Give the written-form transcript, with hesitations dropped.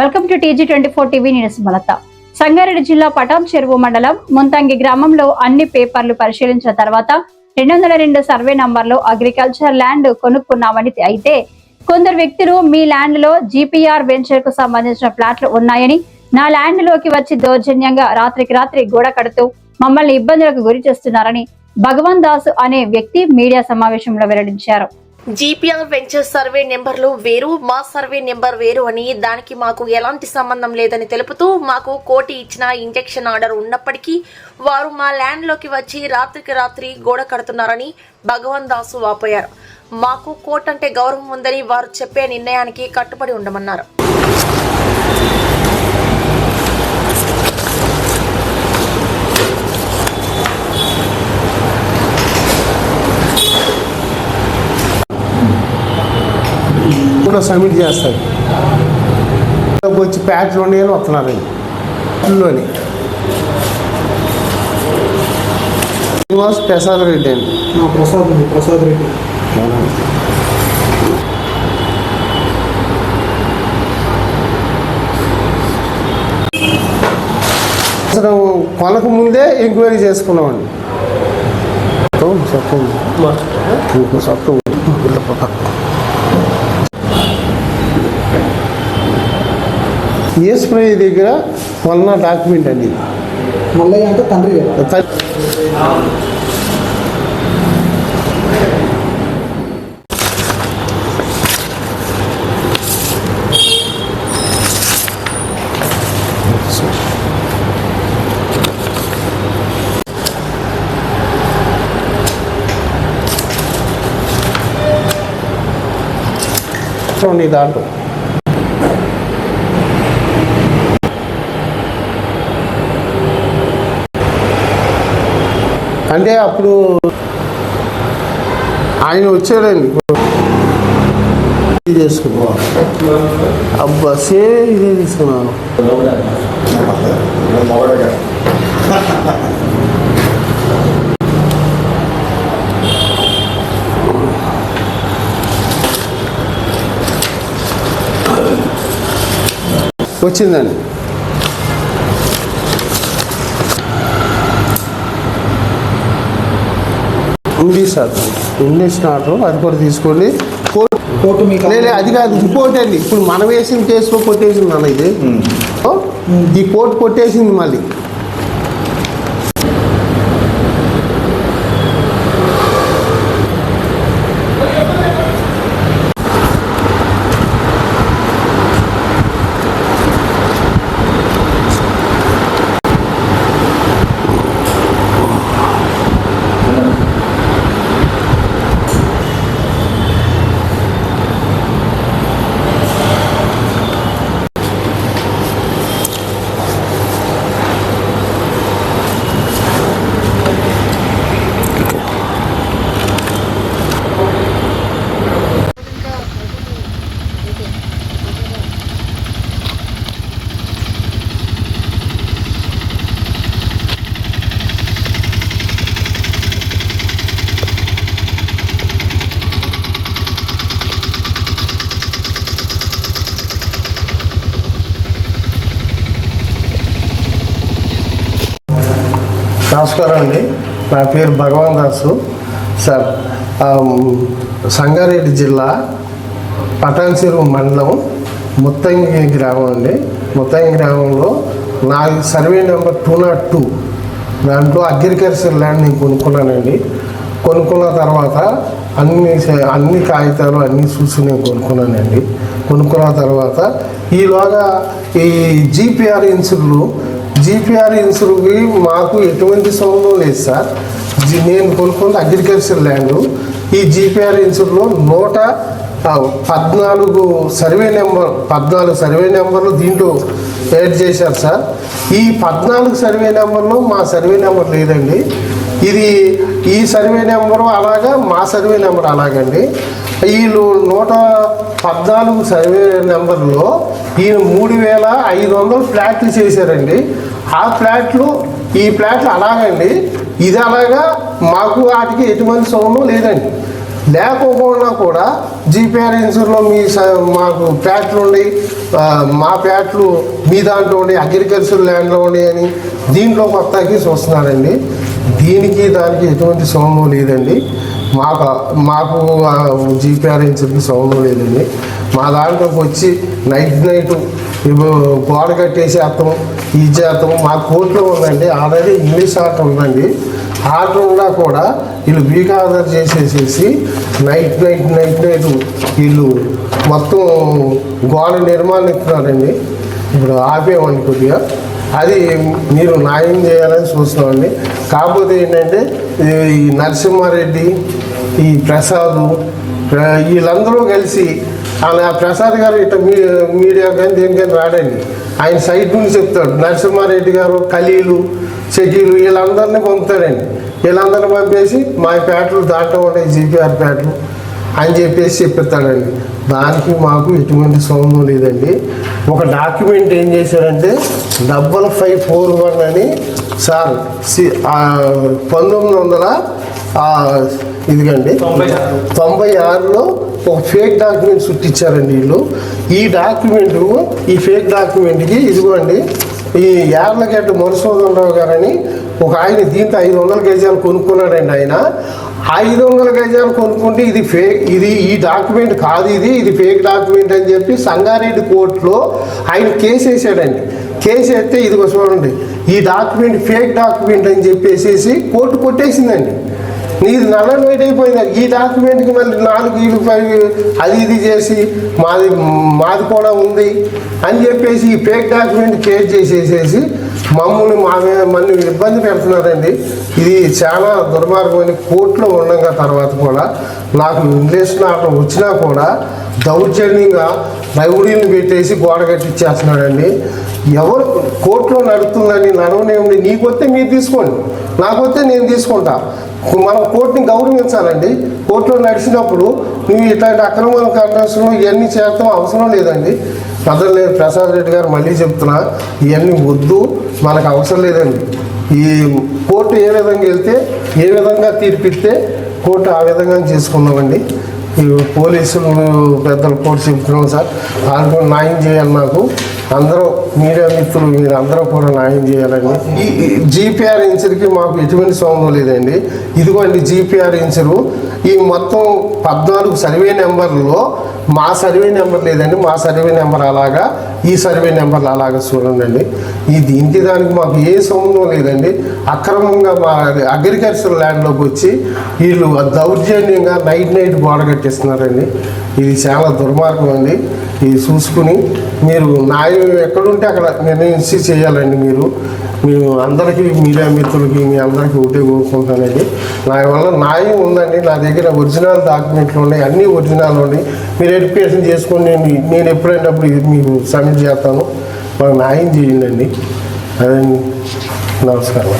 Welcome to TG24 TV news. మలత సంగారెడ్డి జిల్లా పటాన్ చెరువు మండలం ముంతంగి గ్రామంలో అన్ని పేపర్లు పరిశీలించిన తర్వాత 202 సర్వే నంబర్లో అగ్రికల్చర్ ల్యాండ్ కొనుక్కున్నామని, అయితే కొందరు వ్యక్తులు మీ ల్యాండ్ లో GPR వెంచర్ కు సంబంధించిన ఫ్లాట్లు ఉన్నాయని, నా ల్యాండ్ లోకి వచ్చి దౌర్జన్యంగా రాత్రికి రాత్రి గోడ కడుతూ మమ్మల్ని ఇబ్బందులకు గురి చేస్తున్నారని భగవాన్ దాస్ అనే వ్యక్తి మీడియా సమావేశంలో వెల్లడించారు. GPR వెంచర్ సర్వే నెంబర్లు వేరు, మా సర్వే నెంబర్ వేరు అని, దానికి మాకు ఎలాంటి సంబంధం లేదని తెలుపుతూ మాకు కోర్టు ఇచ్చిన ఇంజెక్షన్ ఆర్డర్ ఉన్నప్పటికీ వారు మా ల్యాండ్ లోకి వచ్చి రాత్రికి రాత్రి గోడ కడుతున్నారని భగవాన్ దాసు వాపోయారు. మాకు కోర్టు అంటే గౌరవం ఉందని వారు చెప్పే నిర్ణయానికి కట్టుబడి ఉండమన్నారు. సబ్మిట్ చేస్తారు. వచ్చి ప్యాచ్లోనే వస్తున్నారండి. శ్రీనివాస్ ప్రసాద్ రెడ్డి అండి. ప్రసాద్ రెడ్డి అసలు కొనక ముందే ఎంక్వైరీ చేసుకున్నామండి. ESPRI దగ్గర మొన్న డాక్యుమెంట్ అండి. మల్లయ్య అంటే తండ్రి దాంట్లో అంటే అప్పుడు ఆయన వచ్చాడండి చేసుకున్నా. అబ్బా సేమ్ ఇదే తీసుకున్నాను. వచ్చిందండి. ఉంది సార్, ఇంగ్లీష్ నాటు అది కూడా తీసుకోండి. కోర్టు మీకు అది కాదు, రిపోర్ట్ అండి. ఇప్పుడు మనం వేసిన కేసులో కొట్టేసింది అన్న ఇది. ఈ కోర్టు కొట్టేసింది మళ్ళీ. నమస్కారం అండి, నా పేరు భగవాన్ దాసు సార్. సంగారెడ్డి జిల్లా పటాన్ చెరువు మండలం ముత్తంగి గ్రామం అండి. ముత్తంగి గ్రామంలో నా సర్వే నెంబర్ 202 దాంట్లో అగ్రికల్చర్ ల్యాండ్ నేను కొనుక్కున్నానండి. కొనుక్కున్న తర్వాత అన్ని కాగితాలు అన్నీ చూసి నేను కొనుక్కున్నానండి. కొనుక్కున్న తర్వాత ఈలోగా ఈ GPR ఇన్సూర్కి మాకు ఎటువంటి సంబంధం లేదు సార్. నేను కొనుక్కున్న అగ్రికల్చర్ ల్యాండ్. ఈ GPR ఇన్సూర్లో 114 సర్వే నెంబర్లు దీంట్లో యాడ్ చేశారు సార్. ఈ 14 సర్వే నెంబర్లో మా సర్వే నెంబర్ లేదండి. ఈ సర్వే నెంబరు అలాగా, మా సర్వే నెంబర్ అలాగండి. వీళ్ళు 114 సర్వే నెంబర్లో ఈయన 3500 ఫ్లాట్లు చేశారండి. ఆ ఫ్లాట్లు ఈ ఫ్లాట్లు అలాగండి. ఇది అలాగా, మాకు వాటికి ఎటువంటి సంబంధం లేదండి. లేకపోకుండా కూడా జీపీఆర్ ఇన్సూర్లో మాకు ప్లాట్లు ఉండి మా ప్లాట్లు మీ దాంట్లో ఉండి అగ్రికల్చర్ ల్యాండ్లో ఉండి అని దీంట్లో కొత్తకి చూస్తున్నారండి. దీనికి దానికి ఎటువంటి సంబంధం లేదండి. మాకు జీపీఆర్ ఇన్సూర్కి సంబంధం లేదండి. మా దాంట్లోకి వచ్చి నైట్ గోడ కట్టేసేస్తాం, ఇది చేస్తాం. మా కోర్టులో ఉందండి, ఆల్రెడీ ఇంగ్లీష్ ఆర్డర్ ఉందండి. ఆర్డర్ ఉన్నా కూడా వీళ్ళు వీక్ ఆర్డర్ చేసేసేసి నైట్ వీళ్ళు మొత్తం గోడ నిర్మాణం ఇస్తున్నారండి. ఇప్పుడు ఆపేమండి కొద్దిగా, అది మీరు న్యాయం చేయాలని చూస్తున్నామండి. కాకపోతే ఏంటంటే ఈ నరసింహారెడ్డి, ఈ ప్రసాద్ వీళ్ళందరూ కలిసి ప్రసాద్ గారు ఇట్లా మీడియా కానీ దేనికైనా రాడండి. ఆయన సైట్ నుంచి చెప్తాడు. నరసింహారెడ్డి గారు, ఖలీలు, షకీలు వీళ్ళందరినీ పంపుతాడండి. వీళ్ళందరినీ పంపేసి మా పేటలు దాంట్లో ఉంటాయి జీపీఆర్ పేటలు అని చెప్పేసి చెప్పిస్తాడండి. దానికి మాకు ఎటువంటి సంబంధం లేదండి. ఒక డాక్యుమెంట్ ఏం చేశారంటే 5541 అని సార్ 1996లో ఒక ఫేక్ డాక్యుమెంట్ చుట్టించారండి వీళ్ళు. ఈ ఫేక్ డాక్యుమెంట్కి ఇదిగోండి, ఈ యార్లగడ్డ మధుసూదనరావు గారని ఒక ఆయన దీంట్లో 500 గజాలు కొనుక్కున్నాడండి. ఆయన 500 గజాలు కొనుక్కుంటే ఈ డాక్యుమెంట్ కాదు, ఇది ఫేక్ డాక్యుమెంట్ అని చెప్పి సంగారెడ్డి కోర్టులో ఆయన కేసు వేసాడండి. కేసు వేస్తే ఇదిగో చూడండి, ఈ డాక్యుమెంట్ ఫేక్ డాక్యుమెంట్ అని చెప్పేసి కోర్టు కొట్టేసిందండి. నీది నల్లని వైట్ అయిపోయింది. ఈ డాక్యుమెంట్కి మళ్ళీ 4 అది ఇది చేసి మాది కూడా ఉంది అని చెప్పేసి ఈ ఫేక్ డాక్యుమెంట్ కేసు చేసేసేసి మమ్మల్ని ఇబ్బంది పెడుతున్నారండి. ఇది చాలా దుర్మార్గమైన కోర్టులో ఉండగా తర్వాత కూడా నాకు ఇంగ్లీష్ ఆర్డర్ వచ్చినా కూడా దౌర్జన్యంగా రౌడీని పెట్టేసి గోడ కట్టించేస్తున్నాడండి. ఎవరు కోర్టులో నడుస్తుందని నడవనేమి, నీకు వస్తే మీరు తీసుకోండి, నాకు వస్తే నేను తీసుకుంటా. మనం కోర్టుని గౌరవించాలండి. కోర్టులో నడిచినప్పుడు నువ్వు ఇట్లాంటి అక్రమ కంటెన్స్లు ఇవన్నీ చేస్తాం అవసరం లేదండి. లేదు ప్రసాద్ రెడ్డి గారు మళ్ళీ చెప్తున్నా, ఇవన్నీ వద్దు, మనకు అవసరం లేదండి. ఈ కోర్టు ఏ విధంగా వెళ్తే ఏ విధంగా తీర్పిస్తే కోర్టు ఆ విధంగా చేసుకున్నామండి. ఈ పోలీసులు పెద్దలు కోర్టు చెప్తున్నాం సార్, వాళ్ళు న్యాయం చేయాలి. నాకు అందరూ మీడియా మిత్రులు మీరు అందరూ కూడా న్యాయం చేయాలండి. ఈ జీపీఆర్ ఇన్సూర్కి మాకు ఎటువంటి సంబంధం లేదండి. ఇదిగోండి జీపీఆర్ ఇన్సూరు, ఈ మొత్తం 14 సర్వే నెంబర్లో మా సర్వే నెంబర్ లేదండి. మా సర్వే నెంబర్ అలాగా, ఈ సర్వే నెంబర్లు అలాగా చూడండి. దీనికి దానికి మాకు ఏ సంబంధం లేదండి. అక్రమంగా మా అగ్రికల్చర్ ల్యాండ్లోకి వచ్చి వీళ్ళు దౌర్జన్యంగా నైట్ గోడ కట్టిస్తున్నారండి. ఇది చాలా దుర్మార్గం అండి. ఇది చూసుకుని మీరు న్యాయం ఎక్కడుంటే అక్కడ నిర్ణయించి చేయాలండి. మేము అందరికీ మీడియా మిత్రులకి మీ అందరికీ ఒకటే కోరుకుంటానండి. నా వల్ల న్యాయం ఉందండి. నా దగ్గర ఒరిజినల్ డాక్యుమెంట్లు ఉన్నాయి, అన్నీ ఒరిజినల్ ఉన్నాయి. మీరు వెరిఫికేషన్ చేసుకొని నేను ఎప్పుడైనా మీకు సబ్మిట్ చేస్తాను. మాకు న్యాయం చేయండి. అదే నమస్కారం.